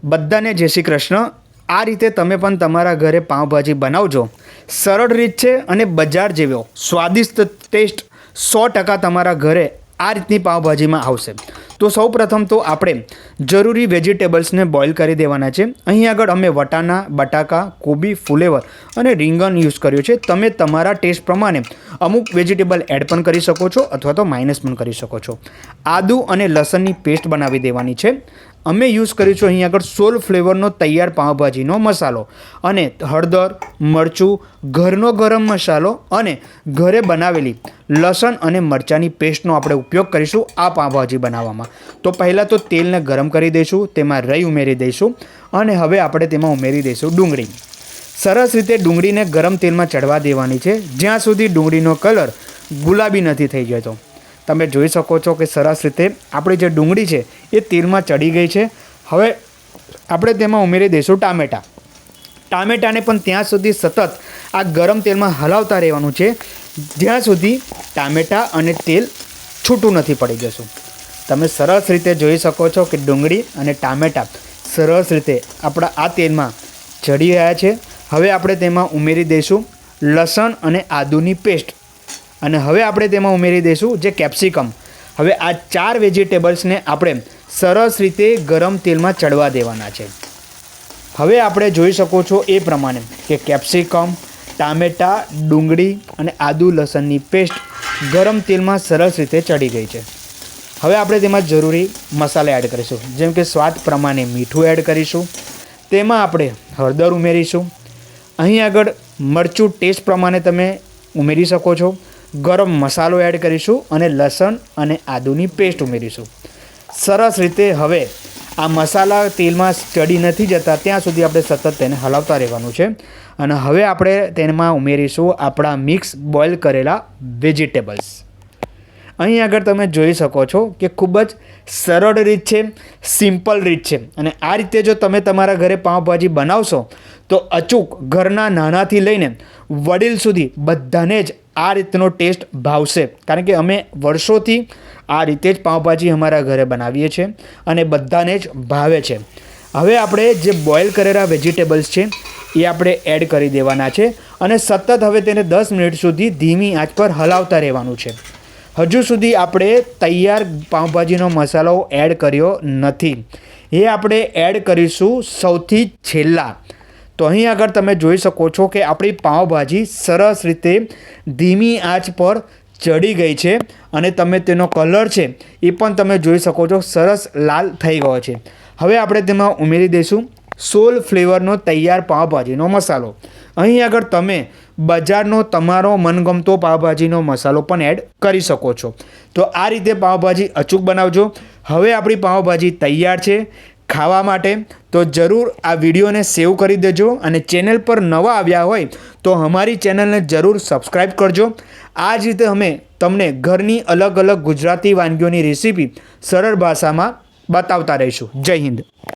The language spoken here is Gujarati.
બધાને જય શ્રી કૃષ્ણ। આ રીતે તમે પણ તમારા ઘરે પાઉંભાજી બનાવજો। સરળ રીત છે અને બજાર જેવો સ્વાદિષ્ટ ટેસ્ટ 100% તમારા ઘરે આ રીતની પાઉંભાજીમાં આવશે। તો સૌપ્રથમ તો આપણે જરૂરી વેજીટેબલ્સને બોઇલ કરી દેવાના છે। અહીં આગળ અમે વટાણા, બટાકા, કોબી, ફુલેવર અને રીંગણ યુઝ કર્યું છે। તમે તમારા ટેસ્ટ પ્રમાણે અમુક વેજીટેબલ એડ પણ કરી શકો છો અથવા તો માઇનસ પણ કરી શકો છો। આદુ અને લસણની પેસ્ટ બનાવી દેવાની છે। અમે યુઝ કરીશું અહીં આગળ સોલ ફ્લેવરનો તૈયાર પાઉંભાજીનો મસાલો અને હળદર, મરચું, ઘરનો ગરમ મસાલો અને ઘરે બનાવેલી લસણ અને મરચાંની પેસ્ટનો આપણે ઉપયોગ કરીશું આ પાઉંભાજી બનાવવામાં। તો પહેલાં તો તેલને ગરમ કરી દઈશું, તેમાં રાઈ ઉમેરી દઈશું અને હવે આપણે તેમાં ઉમેરી દઈશું ડુંગળી। સરસ રીતે ડુંગળીને ગરમ તેલમાં ચડવા દેવાની છે જ્યાં સુધી ડુંગળીનો કલર ગુલાબી નથી થઈ જતો। તમે જોઈ શકો છો કે સરસ રીતે આપણી જે ડુંગળી છે એ તેલમાં ચડી ગઈ છે। હવે આપણે તેમાં ઉમેરી દઈશું ટામેટાં। ટામેટાને પણ ત્યાં સુધી સતત આ ગરમ તેલમાં હલાવતા રહેવાનું છે જ્યાં સુધી ટામેટાં અને તેલ છૂટું નથી પડી જશું। તમે સરસ રીતે જોઈ શકો છો કે ડુંગળી અને ટામેટાં સરસ રીતે આપણા આ તેલમાં ચડી રહ્યા છે। હવે આપણે તેમાં ઉમેરી દઈશું લસણ અને આદુની પેસ્ટ અને હવે આપણે તેમાં ઉમેરી દઈશું જે કેપ્સિકમ। હવે આ 4 વેજીટેબલ્સને આપણે સરસ રીતે ગરમ તેલમાં ચડવા દેવાના છે। હવે આપણે જોઈ શકો છો એ પ્રમાણે કે કેપ્સિકમ, ટામેટાં, ડુંગળી અને આદુ લસણની પેસ્ટ ગરમ તેલમાં સરસ રીતે ચડી ગઈ છે। હવે આપણે તેમાં જરૂરી મસાલા એડ કરીશું જેમ કે સ્વાદ પ્રમાણે મીઠું એડ કરીશું, તેમાં આપણે હળદર ઉમેરીશું, અહીં આગળ મરચું ટેસ્ટ પ્રમાણે તમે ઉમેરી શકો છો, ગરમ મસાલો એડ કરીશું અને લસણ અને આદુની પેસ્ટ ઉમેરીશું। સરસ રીતે હવે આ મસાલા તેલમાં ચડી નથી જતા ત્યાં સુધી આપણે સતત તેને હલાવતા રહેવાનું છે અને હવે આપણે તેમાં ઉમેરીશું આપણા મિક્સ બોઇલ કરેલા વેજીટેબલ્સ। અહીં આગળ તમે જોઈ શકો છો કે ખૂબ જ સરળ રીત છે, સિમ્પલ રીત છે અને આ રીતે જો તમે તમારા ઘરે પાઉંભાજી બનાવશો તો અચૂક ઘરના નાનાથી લઈને વડીલ સુધી બધાને જ આ રીતનો ટેસ્ટ ભાવશે કારણ કે અમે વર્ષોથી આ રીતે જ પાઉંભાજી અમારા ઘરે બનાવીએ છીએ અને બધાને જ ભાવે છે। હવે આપણે જે બોઇલ કરેલા વેજીટેબલ્સ છે એ આપણે એડ કરી દેવાના છે અને સતત હવે તેને 10 મિનિટ સુધી ધીમી આંચ પર હલાવતા રહેવાનું છે। હજુ સુધી આપણે તૈયાર પાઉંભાજીનો મસાલો એડ કર્યો નથી, એ આપણે એડ કરીશું સૌથી છેલ્લા। તો અહીં આગળ તમે જોઈ શકો છો કે આપણી પાઉંભાજી સરસ રીતે ધીમી આંચ પર ચડી ગઈ છે અને તમે તેનો કલર છે એ પણ તમે જોઈ શકો છો સરસ લાલ થઈ ગયો છે। હવે આપણે તેમાં ઉમેરી દઈશું સોલ ફ્લેવરનો તૈયાર પાઉંભાજીનો મસાલો। અહીં આગળ તમે બજારનો તમારો મનગમતો પાઉંભાજીનો મસાલો પણ એડ કરી શકો છો। તો આ રીતે પાઉંભાજી અચૂક બનાવજો। હવે આપણી પાઉંભાજી તૈયાર છે ખાવા માટે। તો જરૂર આ વિડીયોને સેવ કરી દેજો અને ચેનલ પર નવા આવ્યા હોય તો અમારી ચેનલને જરૂર સબસ્ક્રાઈબ કરજો। આ જ રીતે અમે તમને ઘરની અલગ અલગ ગુજરાતી વાનગીઓની રેસીપી સરળ ભાષામાં બતાવતા રહીશું। જય હિન્દ।